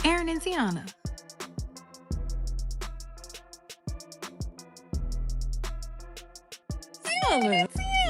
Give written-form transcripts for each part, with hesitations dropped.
Aaron and Teyana.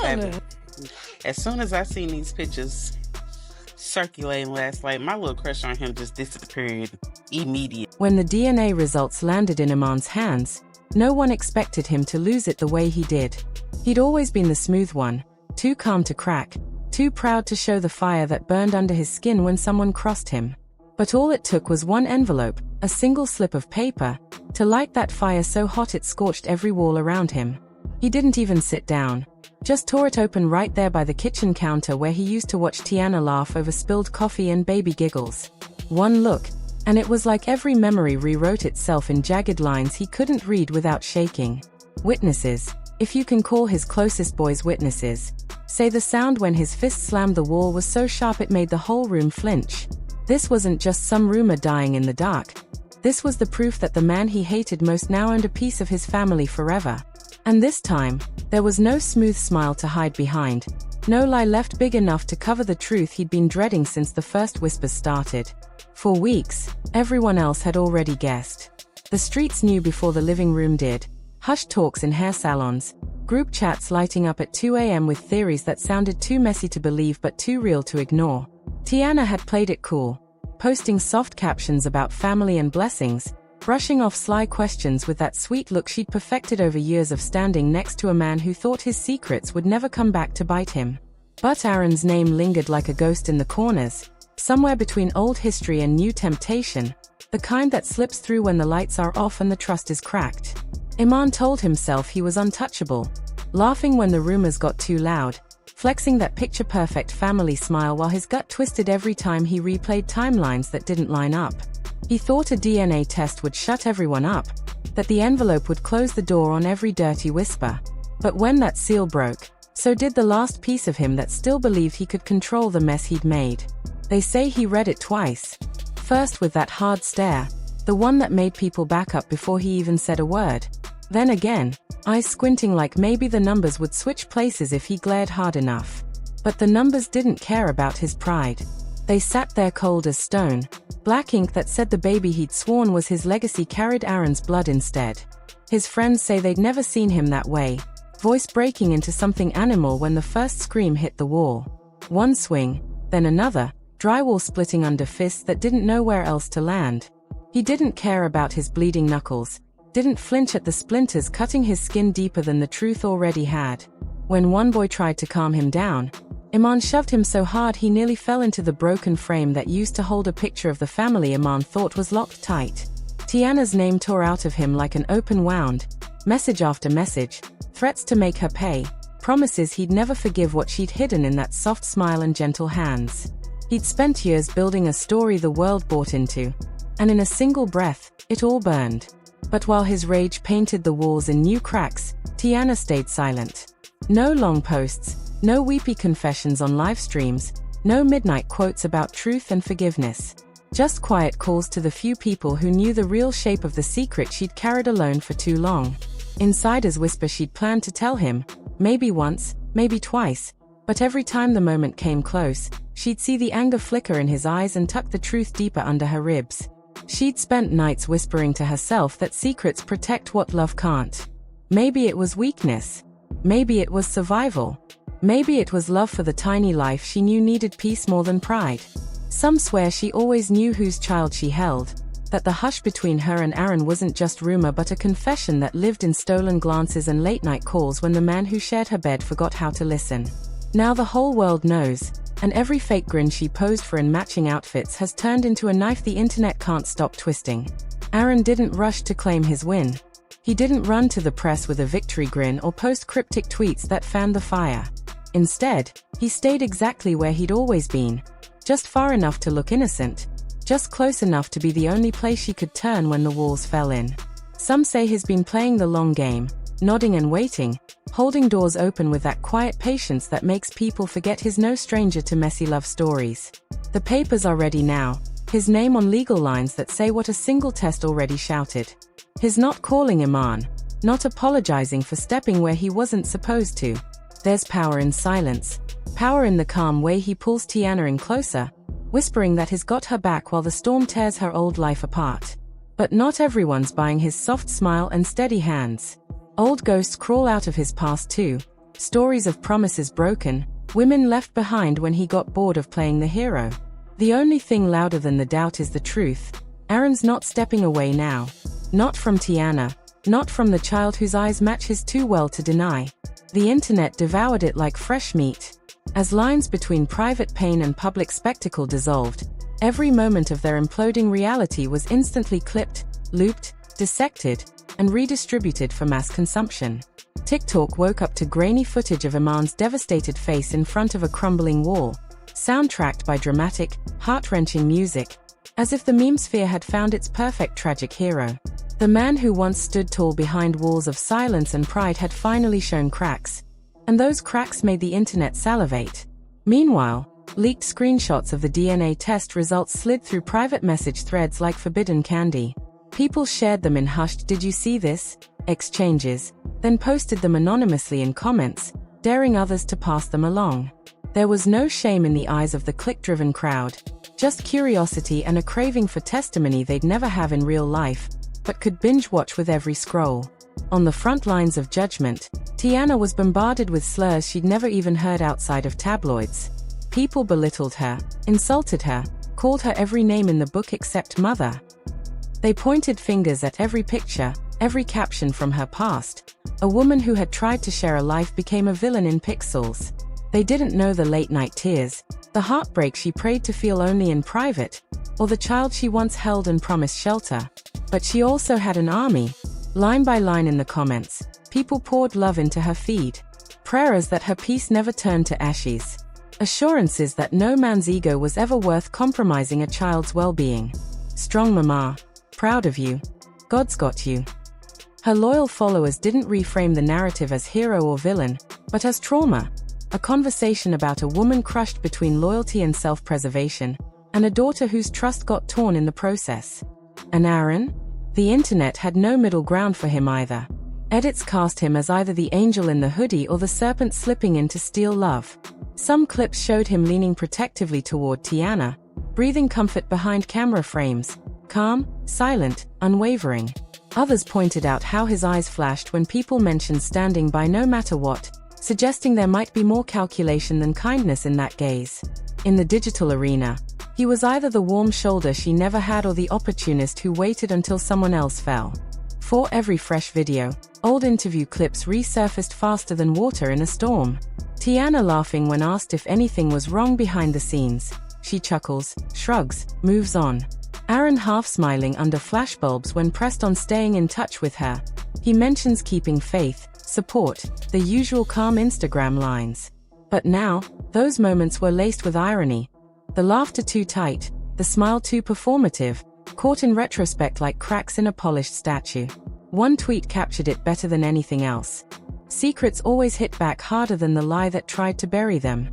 Baby, as soon as I seen these pictures circulating last night, my little crush on him just disappeared immediately. When the DNA results landed in Iman's hands, no one expected him to lose it the way he did. He'd always been the smooth one, too calm to crack, too proud to show the fire that burned under his skin when someone crossed him. But all it took was one envelope, a single slip of paper, to light that fire so hot it scorched every wall around him. He didn't even sit down, just tore it open right there by the kitchen counter where he used to watch Teyana laugh over spilled coffee and baby giggles. One look, and it was like every memory rewrote itself in jagged lines he couldn't read without shaking. Witnesses, if you can call his closest boys witnesses, say the sound when his fist slammed the wall was so sharp it made the whole room flinch. This wasn't just some rumor dying in the dark. This was the proof that the man he hated most now owned a piece of his family forever. And this time, there was no smooth smile to hide behind, no lie left big enough to cover the truth he'd been dreading since the first whispers started. For weeks, everyone else had already guessed. The streets knew before the living room did. Hushed talks in hair salons, group chats lighting up at 2 a.m. with theories that sounded too messy to believe but too real to ignore. Teyana had played it cool, posting soft captions about family and blessings, brushing off sly questions with that sweet look she'd perfected over years of standing next to a man who thought his secrets would never come back to bite him. But Aaron's name lingered like a ghost in the corners, somewhere between old history and new temptation, the kind that slips through when the lights are off and the trust is cracked. Iman told himself he was untouchable, laughing when the rumors got too loud, flexing that picture-perfect family smile while his gut twisted every time he replayed timelines that didn't line up. He thought a DNA test would shut everyone up, that the envelope would close the door on every dirty whisper. But when that seal broke, so did the last piece of him that still believed he could control the mess he'd made. They say he read it twice. First with that hard stare, the one that made people back up before he even said a word. Then again, eyes squinting like maybe the numbers would switch places if he glared hard enough. But the numbers didn't care about his pride. They sat there cold as stone. Black ink that said the baby he'd sworn was his legacy carried Aaron's blood instead. His friends say they'd never seen him that way, voice breaking into something animal when the first scream hit the wall. One swing, then another, drywall splitting under fists that didn't know where else to land. He didn't care about his bleeding knuckles, didn't flinch at the splinters cutting his skin deeper than the truth already had. When one boy tried to calm him down, Iman shoved him so hard he nearly fell into the broken frame that used to hold a picture of the family Iman thought was locked tight. Teyana's name tore out of him like an open wound, message after message, threats to make her pay, promises he'd never forgive what she'd hidden in that soft smile and gentle hands. He'd spent years building a story the world bought into, and in a single breath, it all burned. But while his rage painted the walls in new cracks, Teyana stayed silent. No long posts, no weepy confessions on live streams, no midnight quotes about truth and forgiveness. Just quiet calls to the few people who knew the real shape of the secret she'd carried alone for too long. Insiders whisper she'd planned to tell him, maybe once, maybe twice, but every time the moment came close, she'd see the anger flicker in his eyes and tuck the truth deeper under her ribs. She'd spent nights whispering to herself that secrets protect what love can't. Maybe it was weakness. Maybe it was survival. Maybe it was love for the tiny life she knew needed peace more than pride. Some swear she always knew whose child she held, that the hush between her and Aaron wasn't just rumor but a confession that lived in stolen glances and late-night calls when the man who shared her bed forgot how to listen. Now the whole world knows, and every fake grin she posed for in matching outfits has turned into a knife the internet can't stop twisting. Aaron didn't rush to claim his win. He didn't run to the press with a victory grin or post cryptic tweets that fanned the fire. Instead, he stayed exactly where he'd always been, just far enough to look innocent, just close enough to be the only place she could turn when the walls fell in. Some say he's been playing the long game, nodding and waiting, holding doors open with that quiet patience that makes people forget he's no stranger to messy love stories. The papers are ready now, his name on legal lines that say what a single test already shouted. His not calling Iman, not apologizing for stepping where he wasn't supposed to. There's power in silence, power in the calm way he pulls Teyana in closer, whispering that he's got her back while the storm tears her old life apart. But not everyone's buying his soft smile and steady hands. Old ghosts crawl out of his past too. Stories of promises broken, women left behind when he got bored of playing the hero. The only thing louder than the doubt is the truth. Aaron's not stepping away now. Not from Teyana. Not from the child whose eyes match his too well to deny. The internet devoured it like fresh meat. As lines between private pain and public spectacle dissolved, every moment of their imploding reality was instantly clipped, looped, dissected, and redistributed for mass consumption. TikTok woke up to grainy footage of Iman's devastated face in front of a crumbling wall, soundtracked by dramatic, heart-wrenching music, as if the meme sphere had found its perfect tragic hero. The man who once stood tall behind walls of silence and pride had finally shown cracks, and those cracks made the internet salivate. Meanwhile, leaked screenshots of the DNA test results slid through private message threads like forbidden candy. People shared them in hushed "did you see this?" exchanges, then posted them anonymously in comments, daring others to pass them along. There was no shame in the eyes of the click-driven crowd, just curiosity and a craving for testimony they'd never have in real life, but could binge-watch with every scroll. On the front lines of judgment, Teyana was bombarded with slurs she'd never even heard outside of tabloids. People belittled her, insulted her, called her every name in the book except mother. They pointed fingers at every picture, every caption from her past. A woman who had tried to share a life became a villain in pixels. They didn't know the late-night tears, the heartbreak she prayed to feel only in private, or the child she once held and promised shelter. But she also had an army. Line by line in the comments, people poured love into her feed. Prayers that her peace never turned to ashes. Assurances that no man's ego was ever worth compromising a child's well-being. Strong mama. Proud of you. God's got you. Her loyal followers didn't reframe the narrative as hero or villain, but as trauma. A conversation about a woman crushed between loyalty and self-preservation, and a daughter whose trust got torn in the process. And Aaron? The internet had no middle ground for him either. Edits cast him as either the angel in the hoodie or the serpent slipping in to steal love. Some clips showed him leaning protectively toward Teyana, breathing comfort behind camera frames, calm, silent, unwavering. Others pointed out how his eyes flashed when people mentioned standing by no matter what, suggesting there might be more calculation than kindness in that gaze. In the digital arena, he was either the warm shoulder she never had or the opportunist who waited until someone else fell. For every fresh video, old interview clips resurfaced faster than water in a storm. Teyana laughing when asked if anything was wrong behind the scenes. She chuckles, shrugs, moves on. Aaron half smiling under flashbulbs when pressed on staying in touch with her. He mentions keeping faith, support, the usual calm Instagram lines. But now, those moments were laced with irony. The laughter too tight, the smile too performative, caught in retrospect like cracks in a polished statue. One tweet captured it better than anything else. Secrets always hit back harder than the lie that tried to bury them.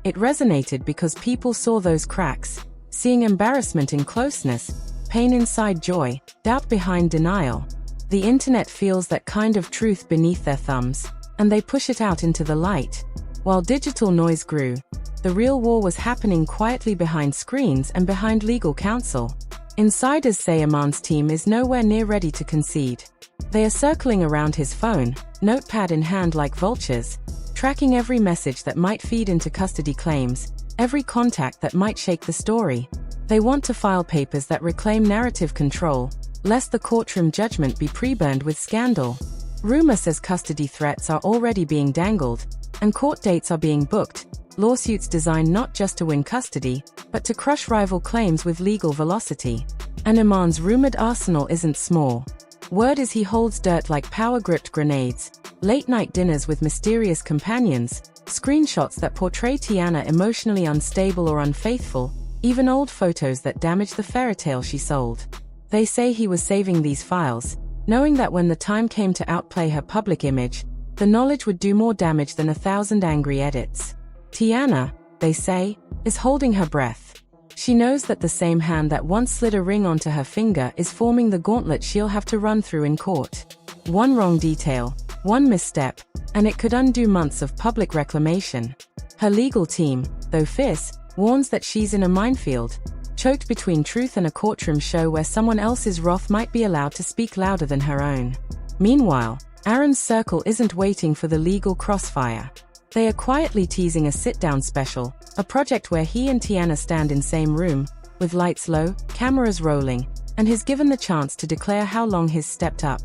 It resonated because people saw those cracks, seeing embarrassment in closeness, pain inside joy, doubt behind denial. The internet feels that kind of truth beneath their thumbs, and they push it out into the light. While digital noise grew, the real war was happening quietly behind screens and behind legal counsel. Insiders say Iman's team is nowhere near ready to concede. They are circling around his phone, notepad in hand like vultures, tracking every message that might feed into custody claims, every contact that might shake the story. They want to file papers that reclaim narrative control, lest the courtroom judgment be pre-burned with scandal. Rumor says custody threats are already being dangled, and court dates are being booked, lawsuits designed not just to win custody, but to crush rival claims with legal velocity. And Iman's rumored arsenal isn't small. Word is he holds dirt like power-gripped grenades, late-night dinners with mysterious companions, screenshots that portray Teyana emotionally unstable or unfaithful, even old photos that damage the fairytale she sold. They say he was saving these files, knowing that when the time came to outplay her public image, the knowledge would do more damage than 1,000 angry edits. Teyana, they say, is holding her breath. She knows that the same hand that once slid a ring onto her finger is forming the gauntlet she'll have to run through in court. One wrong detail, one misstep, and it could undo months of public reclamation. Her legal team, though fierce, warns that she's in a minefield, choked between truth and a courtroom show where someone else's wrath might be allowed to speak louder than her own. Meanwhile, Aaron's circle isn't waiting for the legal crossfire. They are quietly teasing a sit-down special, a project where he and Teyana stand in same room, with lights low, cameras rolling, and he's given the chance to declare how long he's stepped up.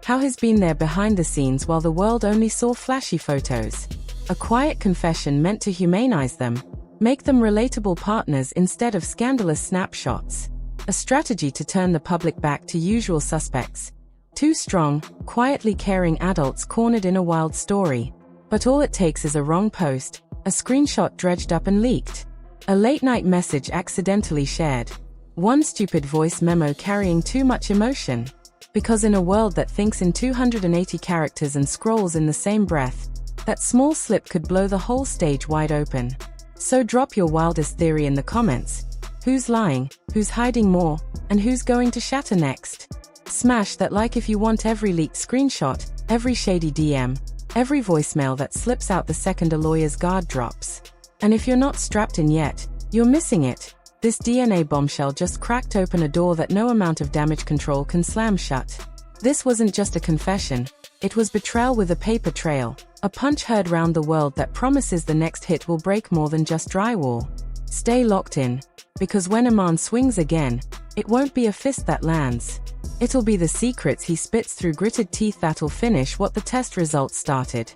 How he's been there behind the scenes while the world only saw flashy photos. A quiet confession meant to humanize them, make them relatable partners instead of scandalous snapshots. A strategy to turn the public back to usual suspects. Two strong, quietly caring adults cornered in a wild story. But all it takes is a wrong post, a screenshot dredged up and leaked. A late-night message accidentally shared. One stupid voice memo carrying too much emotion. Because in a world that thinks in 280 characters and scrolls in the same breath, that small slip could blow the whole stage wide open. So drop your wildest theory in the comments. Who's lying, who's hiding more, and who's going to shatter next? Smash that like if you want every leaked screenshot, every shady DM, every voicemail that slips out the second a lawyer's guard drops. And if you're not strapped in yet, you're missing it. This DNA bombshell just cracked open a door that no amount of damage control can slam shut. This wasn't just a confession, it was betrayal with a paper trail, a punch heard round the world that promises the next hit will break more than just drywall. Stay locked in, because when Iman swings again, it won't be a fist that lands. It'll be the secrets he spits through gritted teeth that'll finish what the test results started.